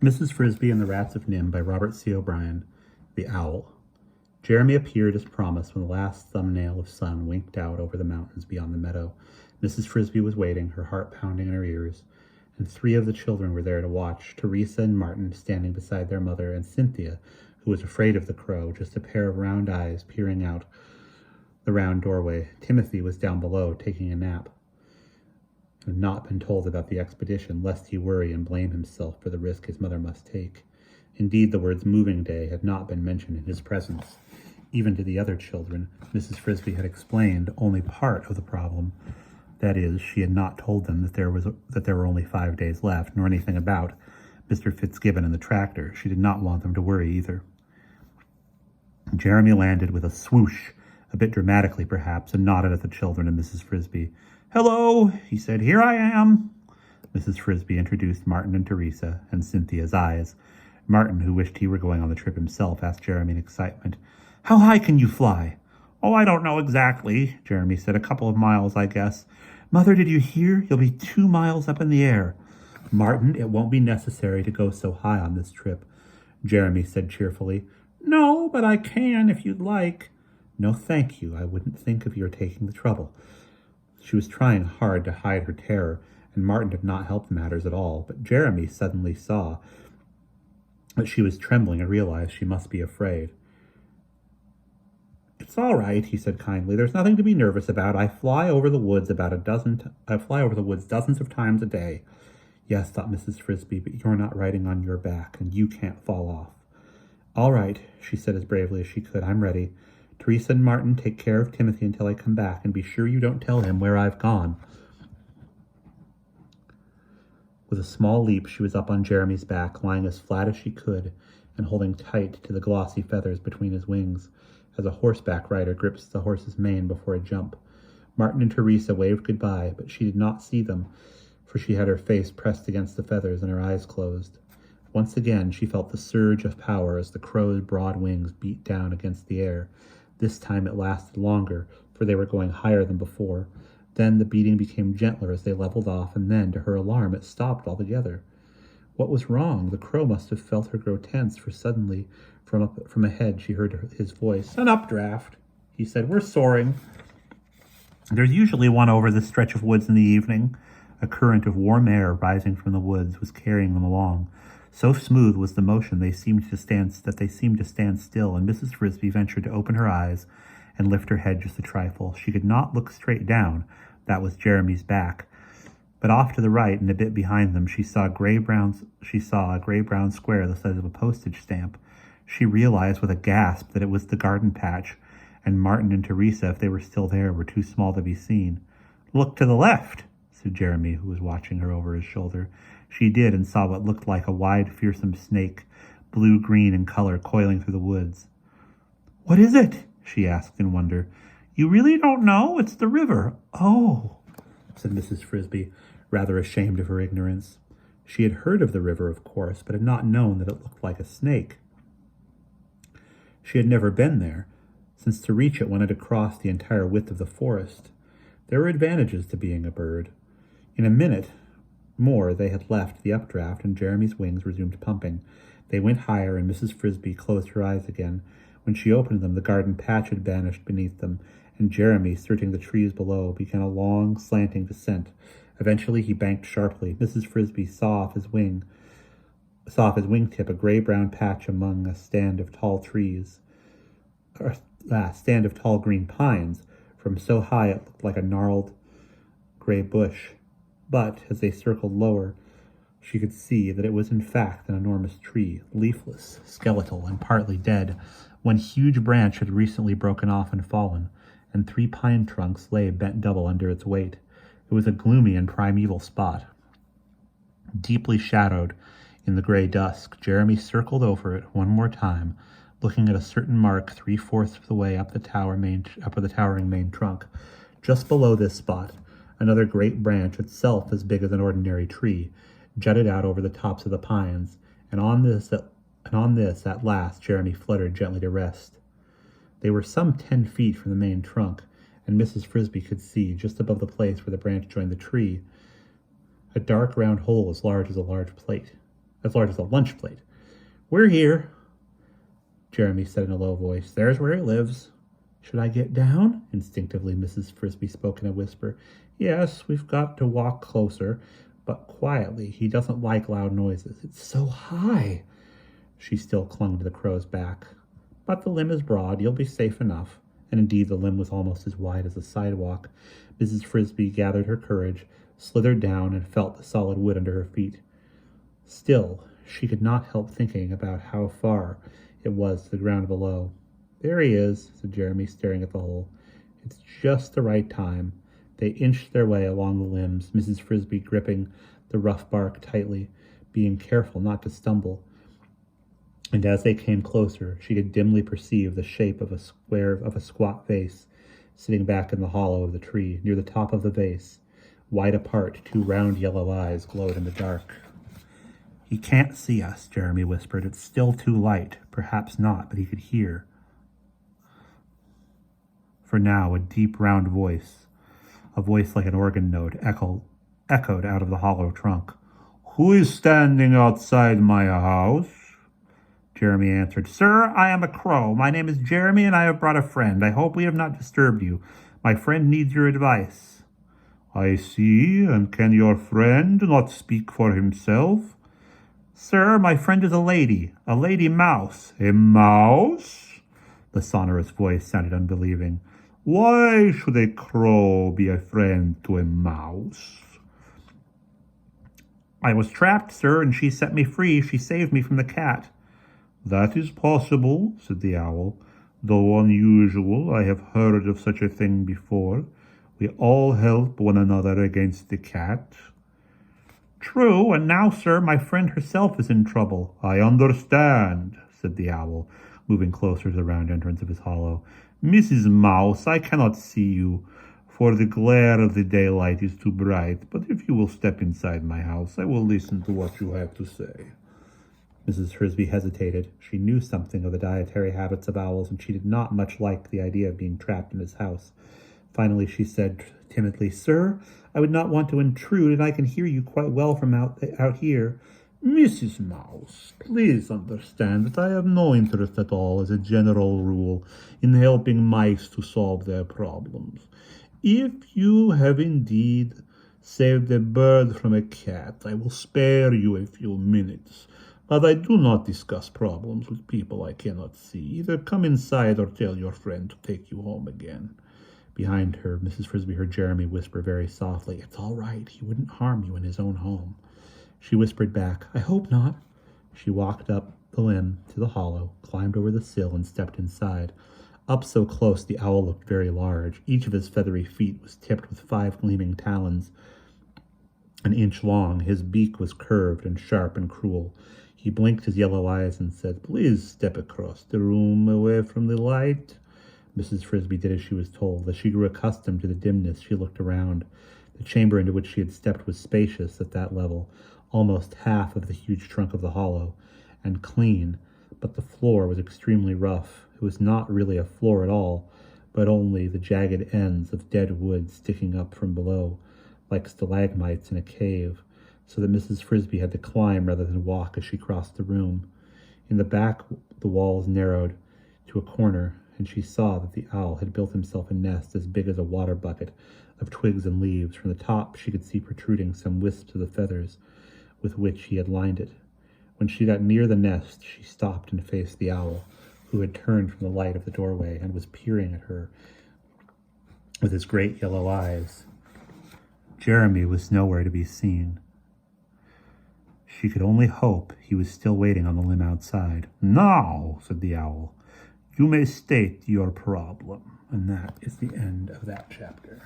Mrs. Frisby and the Rats of Nimh by Robert C. O'Brien. The Owl. Jeremy appeared as promised when the last thumbnail of sun winked out over the mountains beyond the meadow. Mrs. Frisby was waiting, her heart pounding in her ears, and 3 of the children were there to watch, Teresa and Martin standing beside their mother, and Cynthia, who was afraid of the crow, just a pair of round eyes peering out the round doorway. Timothy was down below, taking a nap, and had not been told about the expedition, lest he worry and blame himself for the risk his mother must take. Indeed, the words moving day had not been mentioned in his presence. Even to the other children, Mrs. Frisby had explained only part of the problem. That is, she had not told them that there were only 5 days left, nor anything about Mr. Fitzgibbon and the tractor. She did not want them to worry either. Jeremy landed with a swoosh, a bit dramatically perhaps, and nodded at the children and Mrs. Frisby. "Hello," he said. "Here I am." Mrs. Frisby introduced Martin and Teresa, and Cynthia's eyes. Martin, who wished he were going on the trip himself, asked Jeremy in excitement, "How high can you fly?" "Oh, I don't know exactly," Jeremy said. "A couple of miles, I guess." "Mother, did you hear? You'll be 2 miles up in the air." "Martin, it won't be necessary to go so high on this trip," Jeremy said cheerfully. "No, but I can if you'd like." "No, thank you. I wouldn't think of your taking the trouble." She was trying hard to hide her terror, and Martin did not help matters at all, but Jeremy suddenly saw that she was trembling and realized she must be afraid. "It's all right," he said kindly. "There's nothing to be nervous about. I fly over the woods dozens of times a day." "Yes," thought Mrs. Frisby, "but you're not riding on your back, and you can't fall off." "All right," she said as bravely as she could. "I'm ready. Teresa and Martin, take care of Timothy until I come back, and be sure you don't tell him where I've gone." With a small leap, she was up on Jeremy's back, lying as flat as she could, and holding tight to the glossy feathers between his wings, as a horseback rider grips the horse's mane before a jump. Martin and Teresa waved goodbye, but she did not see them, for she had her face pressed against the feathers and her eyes closed. Once again, she felt the surge of power as the crow's broad wings beat down against the air. This time it lasted longer, for they were going higher than before. Then the beating became gentler as they leveled off, and then, to her alarm, it stopped altogether. What was wrong? The crow must have felt her grow tense, for suddenly, from ahead, she heard his voice. "An updraft," he said. "We're soaring." "There's usually one over this stretch of woods in the evening." A current of warm air rising from the woods was carrying them along. So smooth was the motion they seemed to stand still, and Mrs. Frisby ventured to open her eyes and lift her head just a trifle. She could not look straight down. That was Jeremy's back. But off to the right and a bit behind them, she saw a gray-brown square the size of a postage stamp. She realized with a gasp that it was the garden patch, and Martin and Teresa, if they were still there, were too small to be seen. "Look to the left," said Jeremy, who was watching her over his shoulder. She did, and saw what looked like a wide, fearsome snake, blue-green in color, coiling through the woods. "What is it?" she asked in wonder. "You really don't know? It's the river." "Oh," said Mrs. Frisby, rather ashamed of her ignorance. She had heard of the river, of course, but had not known that it looked like a snake. She had never been there, since to reach it one had to cross the entire width of the forest. There were advantages to being a bird. In a minute more they had left the updraft, and Jeremy's wings resumed pumping. They went higher, and Mrs. Frisby closed her eyes again. When she opened them, the garden patch had vanished beneath them, and Jeremy, searching the trees below, began a long, slanting descent. Eventually he banked sharply. Mrs. Frisby saw off his wingtip a gray-brown patch among a stand of tall green pines. From so high it looked like a gnarled gray bush. But, as they circled lower, she could see that it was in fact an enormous tree, leafless, skeletal, and partly dead. One huge branch had recently broken off and fallen, and 3 pine trunks lay bent double under its weight. It was a gloomy and primeval spot. Deeply shadowed in the gray dusk, Jeremy circled over it one more time, looking at a certain mark 3/4 of the way up the towering main trunk. Just below this spot, another great branch, itself as big as an ordinary tree, jutted out over the tops of the pines, and on this at last Jeremy fluttered gently to rest. They were some 10 feet from the main trunk, and Mrs. Frisby could see, just above the place where the branch joined the tree, a dark round hole as large as a large plate. as large as a lunch plate. "We're here," Jeremy said in a low voice. "There's where he lives." "Should I get down?" Instinctively, Mrs. Frisby spoke in a whisper. "Yes, we've got to walk closer, but quietly. He doesn't like loud noises." "It's so high." She still clung to the crow's back. "But the limb is broad. You'll be safe enough." And indeed, the limb was almost as wide as the sidewalk. Mrs. Frisby gathered her courage, slithered down, and felt the solid wood under her feet. Still, she could not help thinking about how far it was to the ground below. "There he is," said Jeremy, staring at the hole. "It's just the right time." They inched their way along the limbs, Mrs. Frisby gripping the rough bark tightly, being careful not to stumble. And as they came closer, she could dimly perceive the shape of a squat vase sitting back in the hollow of the tree. Near the top of the vase, wide apart, two round yellow eyes glowed in the dark. "He can't see us," Jeremy whispered. "It's still too light." Perhaps not, but he could hear. For now, a deep, round voice, a voice like an organ note, echoed out of the hollow trunk. "Who is standing outside my house?" Jeremy answered. "Sir, I am a crow. My name is Jeremy, and I have brought a friend. I hope we have not disturbed you. My friend needs your advice." "I see. And can your friend not speak for himself?" "Sir, my friend is a lady mouse." "A mouse?" The sonorous voice sounded unbelieving. "Why should a crow be a friend to a mouse?" "I was trapped, sir, and she set me free. She saved me from the cat." "That is possible," said the owl. "Though unusual, I have heard of such a thing before. We all help one another against the cat." "True, and now, sir, my friend herself is in trouble." "I understand," said the owl, moving closer to the round entrance of his hollow. "Mrs. Mouse, I cannot see you, for the glare of the daylight is too bright, but if you will step inside my house, I will listen to what you have to say." Mrs. Frisby hesitated. She knew something of the dietary habits of owls, and she did not much like the idea of being trapped in his house. Finally, she said timidly, "Sir, I would not want to intrude, and I can hear you quite well from out here." "Mrs. Mouse, please understand that I have no interest at all, as a general rule, in helping mice to solve their problems. If you have indeed saved a bird from a cat, I will spare you a few minutes. But I do not discuss problems with people I cannot see. Either come inside or tell your friend to take you home again." Behind her, Mrs. Frisby heard Jeremy whisper very softly, "It's all right. He wouldn't harm you in his own home." She whispered back, "I hope not." She walked up the limb to the hollow, climbed over the sill, and stepped inside. Up so close, the owl looked very large. Each of his feathery feet was tipped with 5 gleaming talons, an inch long. His beak was curved and sharp and cruel. He blinked his yellow eyes and said, "Please step across the room away from the light." Mrs. Frisby did as she was told. As she grew accustomed to the dimness, she looked around. The chamber into which she had stepped was spacious at that level, almost half of the huge trunk of the hollow, and clean, but the floor was extremely rough. It was not really a floor at all, but only the jagged ends of dead wood sticking up from below, like stalagmites in a cave, so that Mrs. Frisby had to climb rather than walk as she crossed the room. In the back, the walls narrowed to a corner, and she saw that the owl had built himself a nest as big as a water bucket of twigs and leaves. From the top, she could see protruding some wisps of the feathers with which he had lined it. When she got near the nest, she stopped and faced the owl, who had turned from the light of the doorway and was peering at her with his great yellow eyes. Jeremy was nowhere to be seen. She could only hope he was still waiting on the limb outside. "Now," said the owl, "you may state your problem." And that is the end of that chapter.